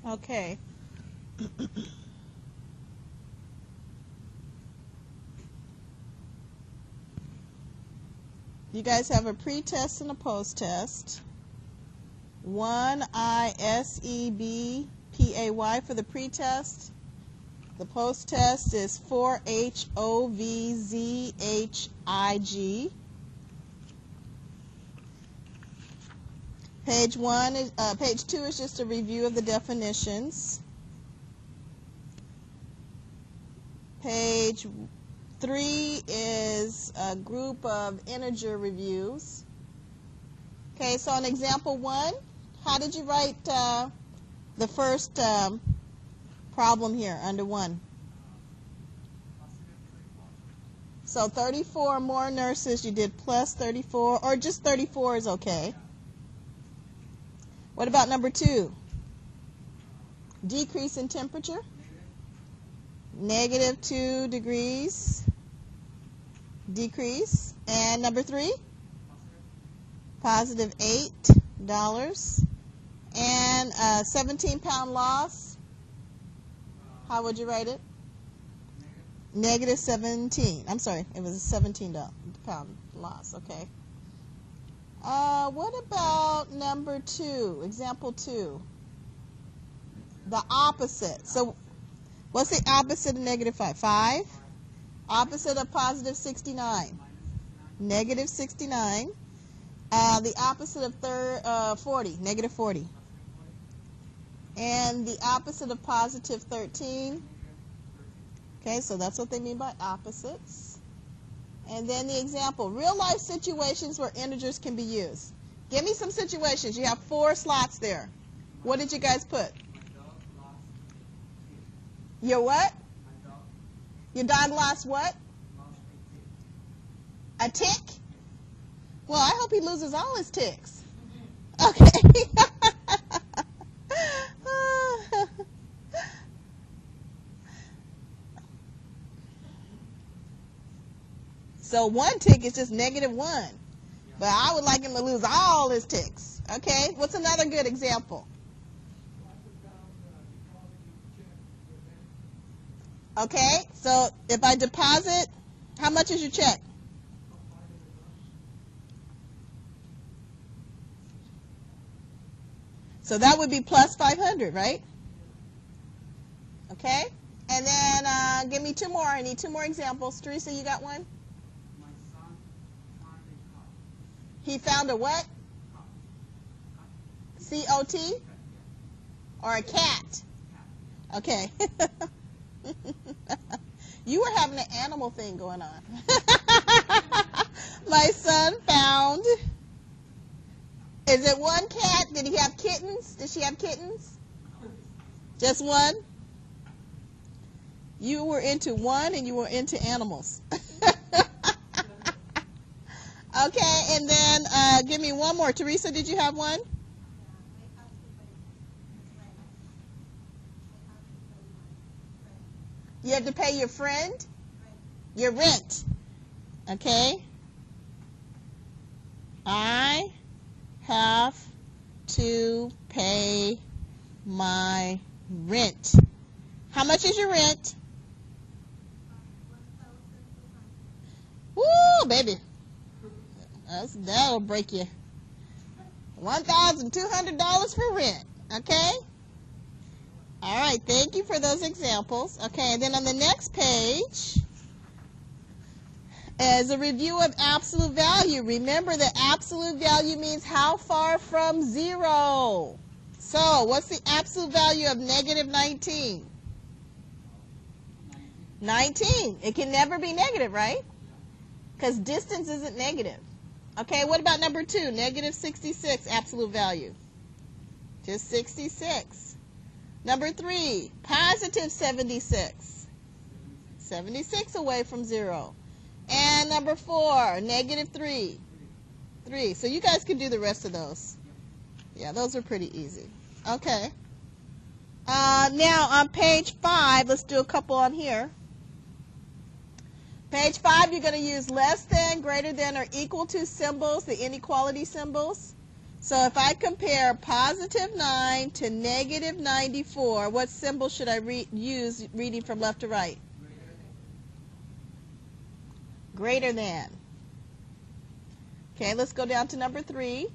Okay. You guys have a pre-test and a post-test. 1 ISEBPAY for the pre-test. The post-test is 4 HOVZHIG. Page 2 is just a review of the definitions. Page 3 is a group of integer reviews. Okay, so on example 1, how did you write the first problem here under 1? So 34 more nurses, you did plus 34, or just 34 is okay. What about number 2? Decrease in temperature? -2 degrees. Decrease. And number 3? Positive $8. And 17-pound loss. How would you write it? -17. I'm sorry, it was a 17-pound loss. Okay. What about number 2? Example 2. The opposite. So what's the opposite of -5? 5. Opposite of positive 69. -69. The opposite of 40. -40. And the opposite of positive 13. Okay, so that's what they mean by opposites. And then the example, real life situations where integers can be used. Give me some situations. You have 4 slots there. What did you guys put? Your what? Your dog lost what? A tick? Well, I hope he loses all his ticks. Okay. So 1 tick is just -1. But I would like him to lose all his ticks. Okay? What's another good example? Okay, so if I deposit, how much is your check? So that would be plus 500, right? Okay, and then give me 2 more. I need 2 more examples. Teresa, you got one? My son found a car. He found a what? C-O-T? Or a cat? Okay. You were having an animal thing going on. My son found. Is it 1 cat? Did he have kittens? Did she have kittens? Just 1? You were into 1 and you were into animals. Okay, and then give me 1 more. Teresa, did you have one? You have to pay your friend? Your rent. Okay. I have to pay my rent. How much is your rent? Woo, baby. That'll break you. $1,200 for rent. Okay? All right, thank you for those examples. Okay, and then on the next page is a review of absolute value. Remember that absolute value means how far from 0. So, what's the absolute value of -19? 19. It can never be negative, right? Because distance isn't negative. Okay, what about number 2? -66, absolute value. Just 66. Number 3, positive 76. 76 away from 0. And number 4, -3. 3. So you guys can do the rest of those. Yeah, those are pretty easy. Okay. Now on page 5, let's do a couple on here. Page 5, you're going to use less than, greater than, or equal to symbols, the inequality symbols. So if I compare positive 9 to negative 94, what symbol should I use reading from left to right? Greater than. Okay, let's go down to number 3.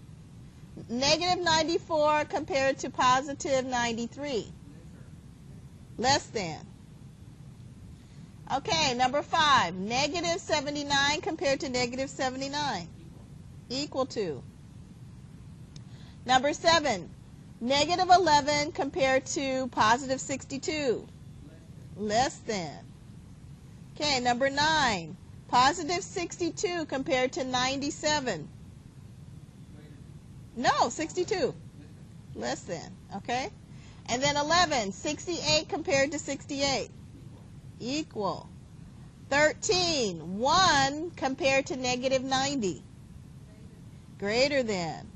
Negative 94 compared to positive 93. Less than. Okay, number 5. Negative 79 compared to negative 79. Equal to. Number 7. Negative 11 compared to positive 62. Less than. Okay, number 9. Positive 62 compared to 97. No, 62. Less than. Okay? And then 11. 68 compared to 68. Equal. 13. 1 compared to negative 90. Greater than.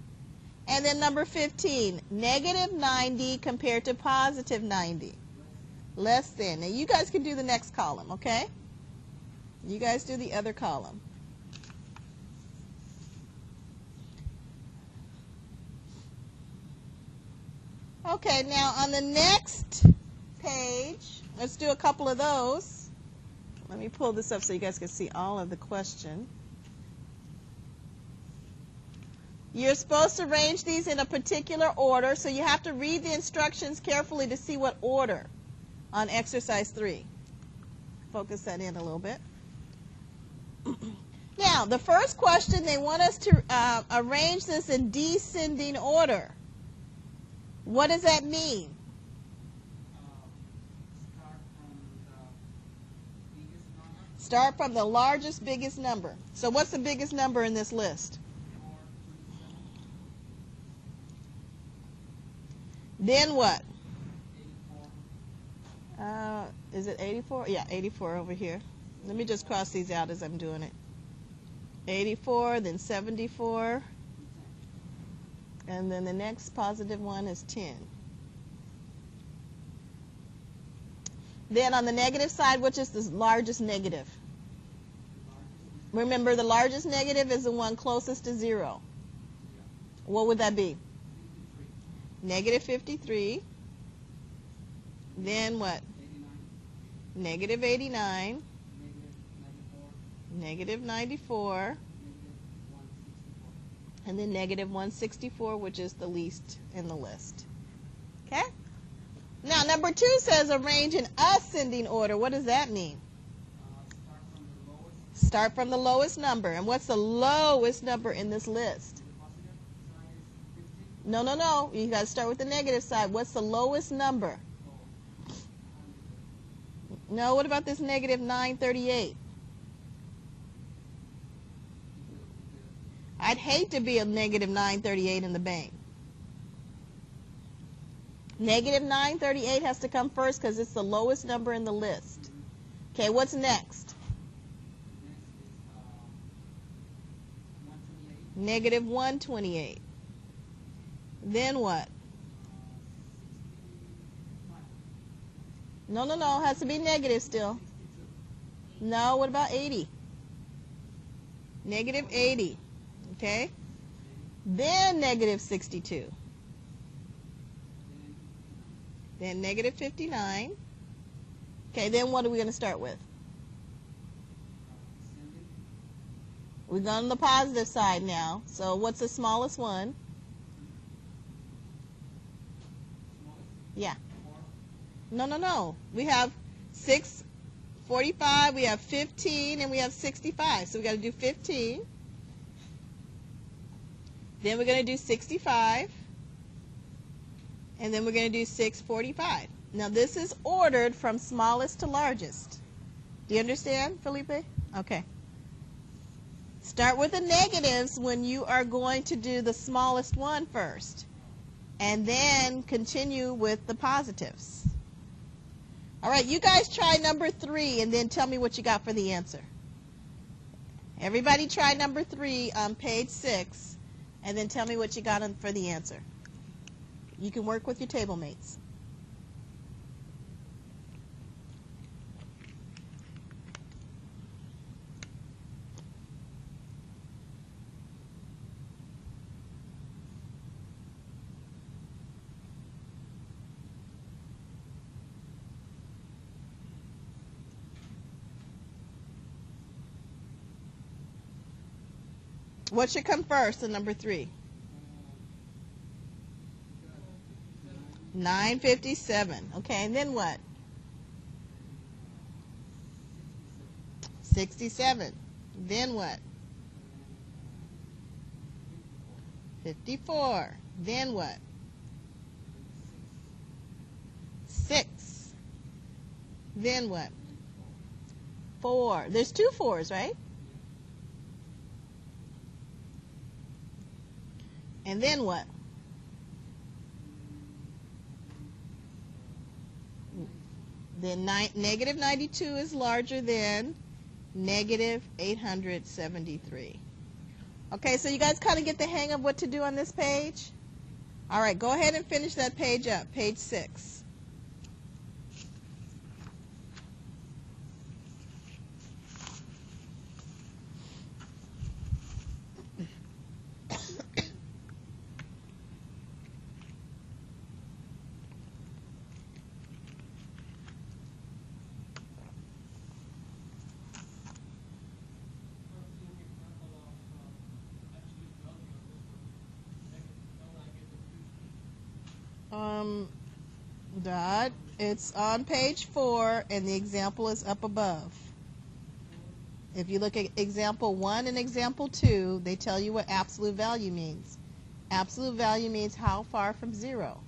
And then number 15. Negative 90 compared to positive 90. Less than. Now you guys can do the next column, okay? You guys do the other column. Okay, now on the next page, let's do a couple of those. Let me pull this up so you guys can see all of the question. You're supposed to arrange these in a particular order, so you have to read the instructions carefully to see what order on exercise 3. Focus that in a little bit. Now, the first question, they want us to arrange this in descending order. What does that mean? Start from the largest, biggest number. So what's the biggest number in this list? Then what? Is it 84? Yeah, 84 over here. Let me just cross these out as I'm doing it. 84, then 74. And then the next positive one is 10. Then on the negative side, which is the largest negative? Remember, the largest negative is the one closest to 0. What would that be? Negative 53. Then what? Negative 89. Negative 94. And then negative 164, which is the least in the list. Okay? Now, number 2 says arrange in ascending order. What does that mean? Start from the lowest number. And what's the lowest number in this list? No, no, no. You got to start with the negative side. What's the lowest number? No, what about this negative 938? I'd hate to be a negative 938 in the bank. Negative 938 has to come first because it's the lowest number in the list. Okay, what's next? Negative 128. Then what? No, no, no. It has to be negative still. No, what about 80? Negative 80. Okay? Then negative 62. Then negative 59. Okay, then what are we going to start with? We've gone on the positive side now. So what's the smallest one? Yeah. No, no, no. We have 6, 45, we have 15, and we have 65. So we got to do 15. Then we're going to do 65. And then we're going to do 645. Now this is ordered from smallest to largest. Do you understand, Felipe? Okay. Start with the negatives when you are going to do the smallest one first. And then continue with the positives. All right, you guys try number 3 and then tell me what you got for the answer. Everybody try number 3 on page 6 and then tell me what you got for the answer. You can work with your table mates. What should come first in number 3? 957. Okay, and then what? 67. Then what? 54. Then what? 6. Then what? 4. There's 2 4s, right? And then what? Then negative 92 is larger than negative 873. Okay, so you guys kind of get the hang of what to do on this page? All right, go ahead and finish that page up, page 6. Dot. It's on page 4, and the example is up above. If you look at example 1 and example 2, they tell you what absolute value means. Absolute value means how far from 0.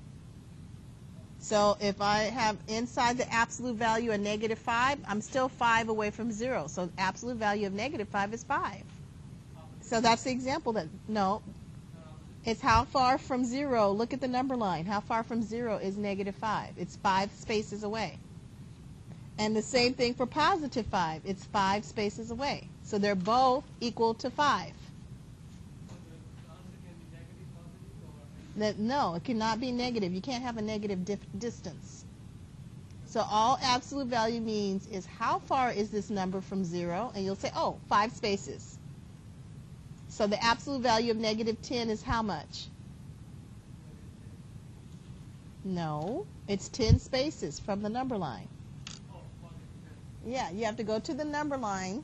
So if I have inside the absolute value a negative 5, I'm still 5 away from 0. So the absolute value of negative 5 is 5. So that's the example that, no, it's how far from 0. Look at the number line. How far from 0 is negative 5? It's 5 spaces away. And the same thing for positive 5. It's 5 spaces away. So they're both equal to 5. No, it cannot be negative. You can't have a negative distance. So all absolute value means is how far is this number from 0? And you'll say, oh, 5 spaces. So the absolute value of negative 10 is how much? No, it's 10 spaces from the number line. Yeah, you have to go to the number line.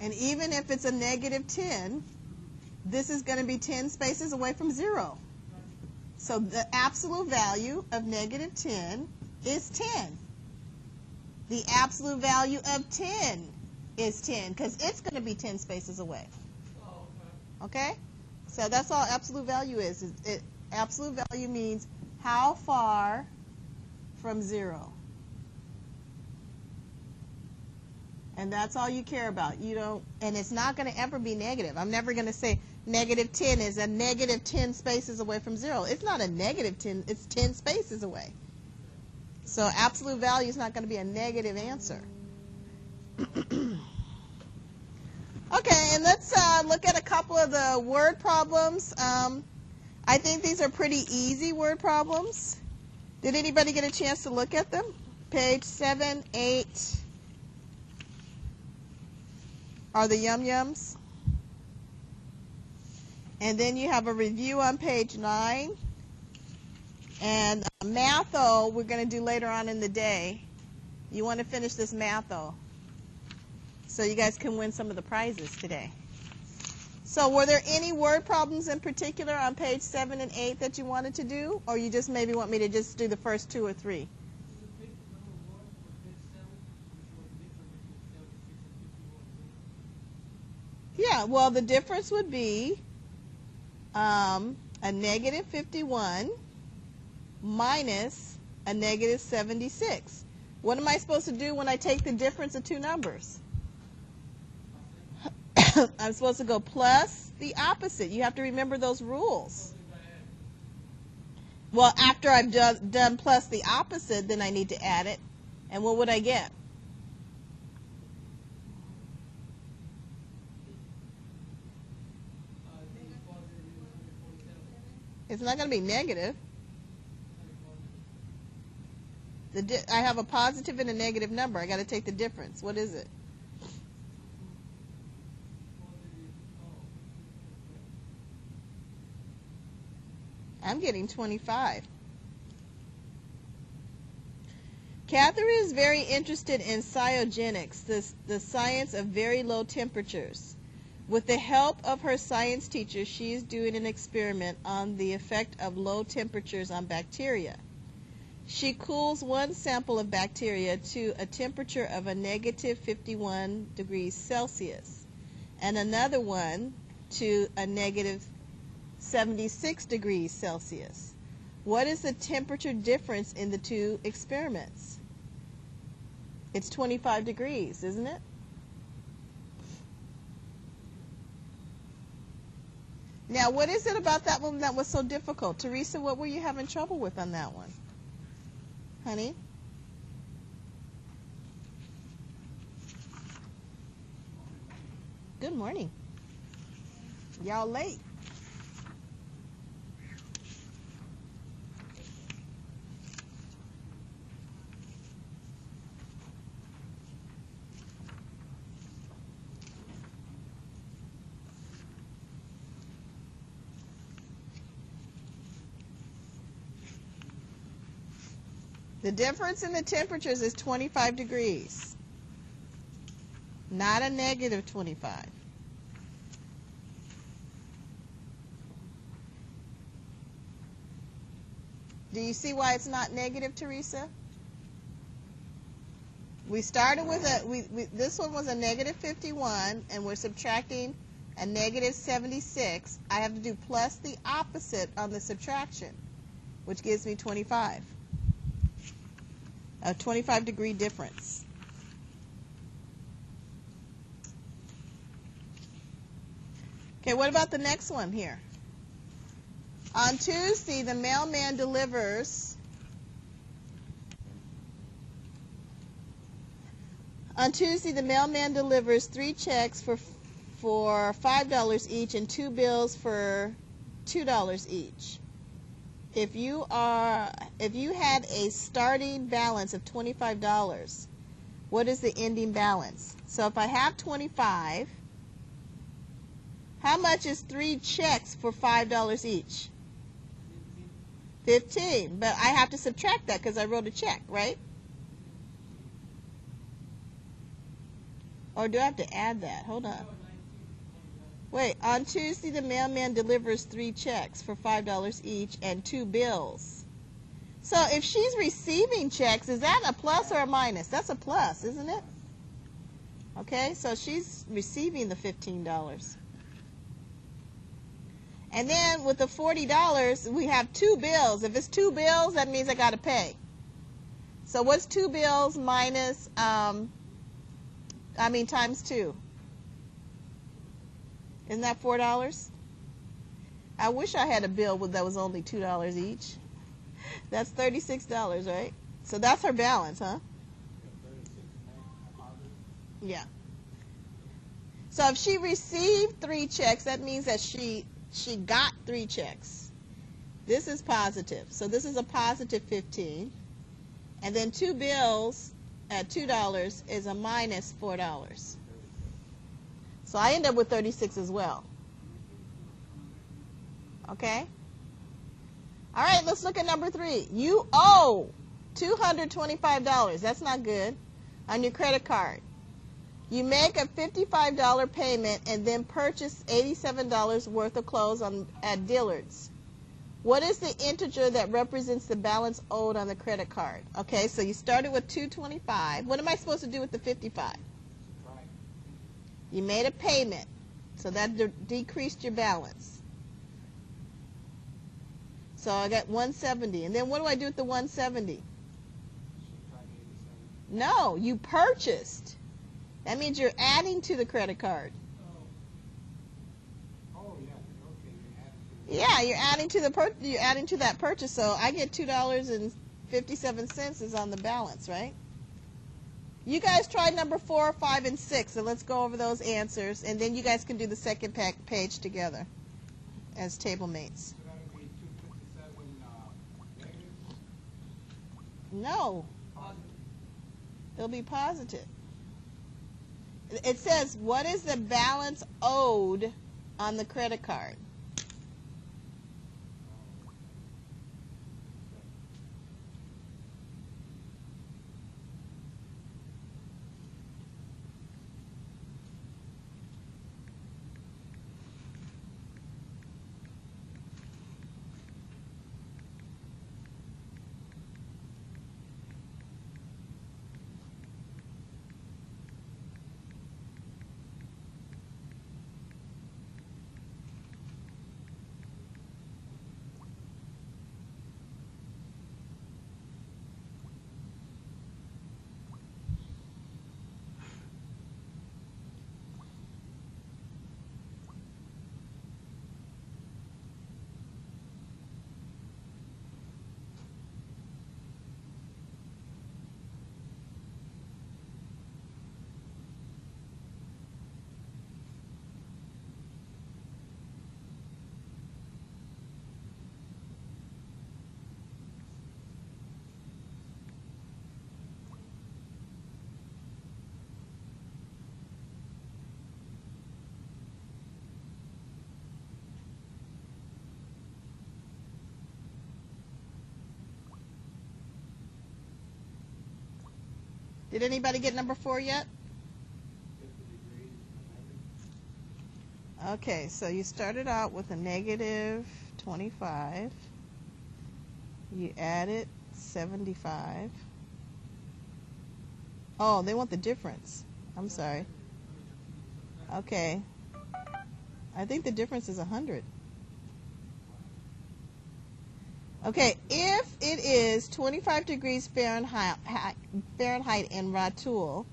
And even if it's a negative 10, this is going to be 10 spaces away from 0. So the absolute value of negative 10 is 10. The absolute value of 10 is 10 because it's going to be 10 spaces away. Okay? So that's all absolute value is. Absolute value means how far from 0. And that's all you care about. You don't, and it's not going to ever be negative. I'm never going to say negative 10 is a negative 10 spaces away from 0. It's not a negative 10. It's 10 spaces away. So absolute value is not going to be a negative answer. Okay, and let's look at a couple of the word problems. I think these are pretty easy word problems. Did anybody get a chance to look at them? Page 7, 8 are the yum-yums. And then you have a review on page 9. And Matho, we're going to do later on in the day. You want to finish this Matho so you guys can win some of the prizes today. So were there any word problems in particular on page 7 and 8 that you wanted to do? Or you just maybe want me to just do the first 2 or 3? Yeah, well, the difference would be a negative 51 minus a negative 76. What am I supposed to do when I take the difference of 2 numbers? I'm supposed to go plus the opposite. You have to remember those rules. Well, after I've done plus the opposite, then I need to add it. And what would I get? It's not going to be negative. I have a positive and a negative number. I got to take the difference. What is it? I'm getting 25. Catherine is very interested in cryogenics, the science of very low temperatures. With the help of her science teacher, she is doing an experiment on the effect of low temperatures on bacteria. She cools one sample of bacteria to a temperature of a negative 51 degrees Celsius and another one to a negative 76 degrees Celsius. What is the temperature difference in the two experiments? It's 25 degrees, isn't it? Now, what is it about that one that was so difficult? Teresa, what were you having trouble with on that one? Honey? Good morning. Y'all late. The difference in the temperatures is 25 degrees, not a negative 25. Do you see why it's not negative, Teresa? We started with this one was a negative 51, and we're subtracting a negative 76. I have to do plus the opposite on the subtraction, which gives me 25. A 25 degree difference. Okay, what about the next one here? On Tuesday, the mailman delivers. On Tuesday, the mailman delivers 3 checks for $5 each and 2 bills for $2 each. If you had a starting balance of $25, what is the ending balance? So if I have 25, how much is 3 checks for $5 each? 15. But I have to subtract that because I wrote a check, right? Or do I have to add that? Hold on. Wait, on Tuesday, the mailman delivers 3 checks for $5 each and 2 bills. So if she's receiving checks, is that a plus or a minus? That's a plus, isn't it? Okay, so she's receiving the $15. And then with the $40, we have 2 bills. If it's 2 bills, that means I got to pay. So what's 2 bills minus, times 2? Isn't that $4? I wish I had a bill that was only $2 each. That's $36, right? So that's her balance, huh? Yeah. So if she received 3 checks, that means that she got 3 checks. This is positive. So this is a positive 15. And then 2 bills at $2 is a minus $4. So I end up with 36 as well. Okay? All right, let's look at number 3. You owe $225. That's not good. On your credit card. You make a $55 payment and then purchase $87 worth of clothes at Dillard's. What is the integer that represents the balance owed on the credit card? Okay, so you started with $225. What am I supposed to do with the $55? You made a payment, so that decreased your balance. So I got $170. And then what do I do with the $170? No, you purchased. That means you're adding to the credit card. Yeah, you're adding to that purchase. So I get $2.57 is on the balance, right? You guys try number 4, 5, and 6, and let's go over those answers, and then you guys can do the second page together as table mates. So that would be 257 negative? No, Positive. it'll be positive. It says, what is the balance owed on the credit card? Did anybody get number 4 yet? 50 degrees. Okay, so you started out with a negative 25. You added 75. Oh, they want the difference. I'm sorry. Okay. I think the difference is 100. Okay, if it is 25 degrees Fahrenheit in Ratul,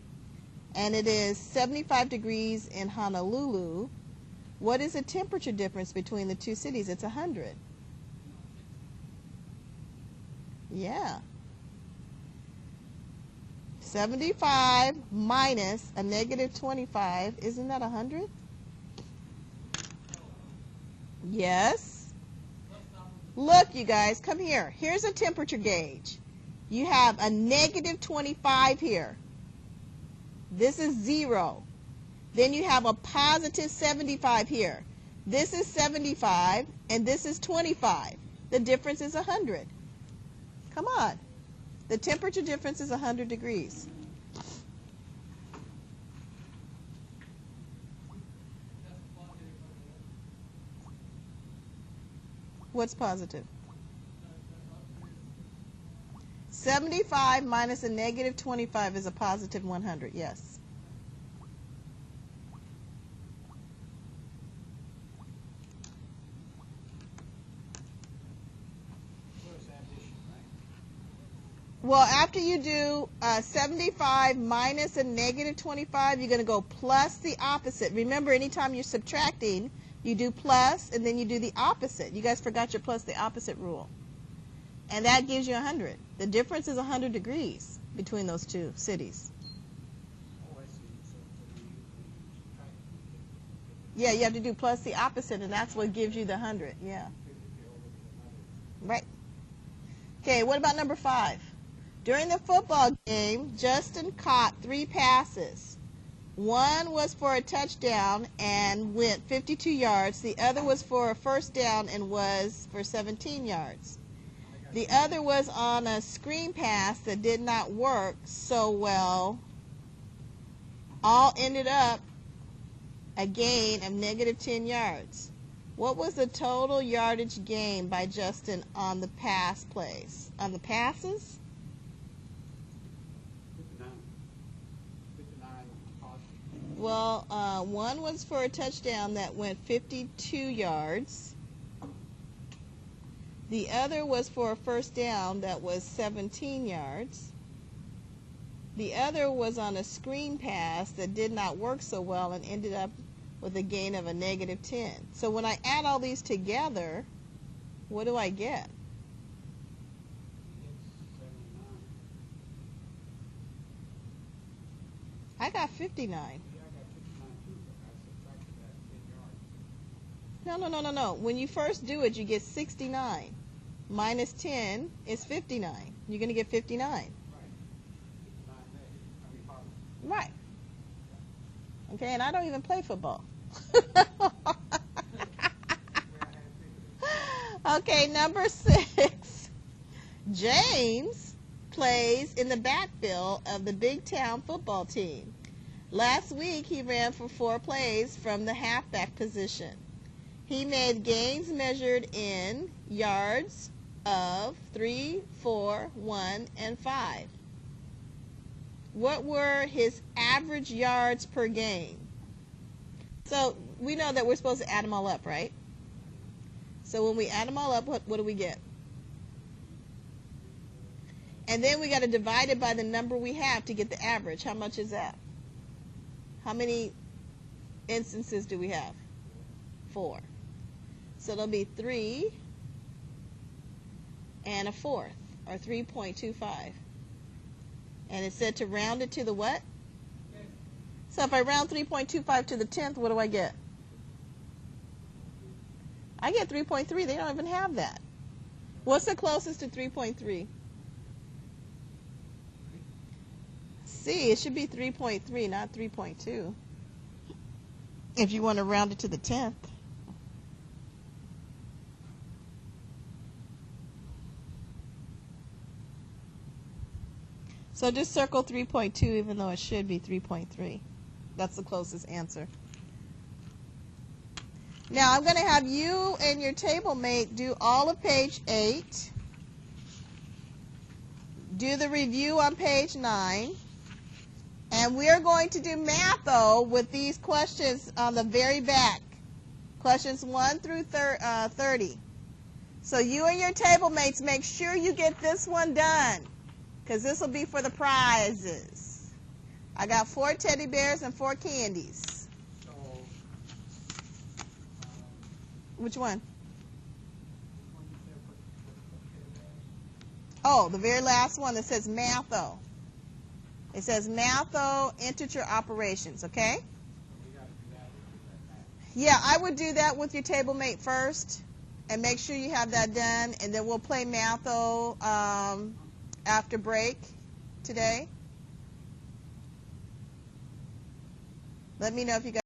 and it is 75 degrees in Honolulu, what is the temperature difference between the two cities? It's 100. Yeah. 75 minus a negative 25, isn't that 100? Yes. Look, you guys, come here. Here's a temperature gauge. You have a negative 25 here. This is 0. Then you have a positive 75 here. This is 75, and this is 25. The difference is 100. Come on. The temperature difference is 100 degrees. What's positive? 75 minus a negative 25 is a positive 100, yes. Well, after you do 75 minus a negative 25, you're going to go plus the opposite. Remember, anytime you're subtracting, you do plus, and then you do the opposite. You guys forgot your plus the opposite rule. And that gives you 100. The difference is 100 degrees between those two cities. Oh, I see. So you subtract Yeah, you have to do plus the opposite, and that's what gives you the 100. Yeah. 50 over the 100. Right. Okay, what about number 5? During the football game, Justin caught 3 passes. One was for a touchdown and went 52 yards. The other was for a first down and was for 17 yards. The other was on a screen pass that did not work so well. All ended up a gain of negative 10 yards. What was the total yardage gain by Justin on the pass plays? On the passes? 59 cost. Well, one was for a touchdown that went 52 yards. The other was for a first down that was 17 yards. The other was on a screen pass that did not work so well and ended up with a gain of a negative 10. So when I add all these together, what do I get? It's 79. I got 59. Yeah, I got 59 too, but I subtracted that 10 yards. No. When you first do it, you get 69. Minus 10 is 59. You're going to get 59. Right. 59 negative. I mean positive. Right. Okay, and I don't even play football. Okay, number 6. James plays in the backfield of the Big Town football team. Last week, he ran for 4 plays from the halfback position. He made gains measured in yards of 3, 4, 1, and 5. What were his average yards per game? So we know that we're supposed to add them all up, right? So when we add them all up, what do we get? And then we got to divide it by the number we have to get the average. How much is that? How many instances do we have? 4. So it'll be 3 and a fourth, or 3.25. And it said to round it to the what? So if I round 3.25 to the 10th, what do I get? I get 3.3. They don't even have that. What's the closest to 3.3? C, it should be 3.3, not 3.2. If you want to round it to the 10th. So just circle 3.2 even though it should be 3.3. That's the closest answer. Now I'm going to have you and your table mate do all of page 8. Do the review on page 9. And we're going to do matho with these questions on the very back. Questions 1 through 30. So you and your table mates make sure you get this one done, because this will be for the prizes. I got 4 teddy bears and 4 candies. So, Which one? when you say put Oh, the very last one that says matho. It says matho integer operations, okay? we got to do that with that. Yeah, I would do that with your table mate first and make sure you have that done, and then we'll play matho after break today. Let me know if you guys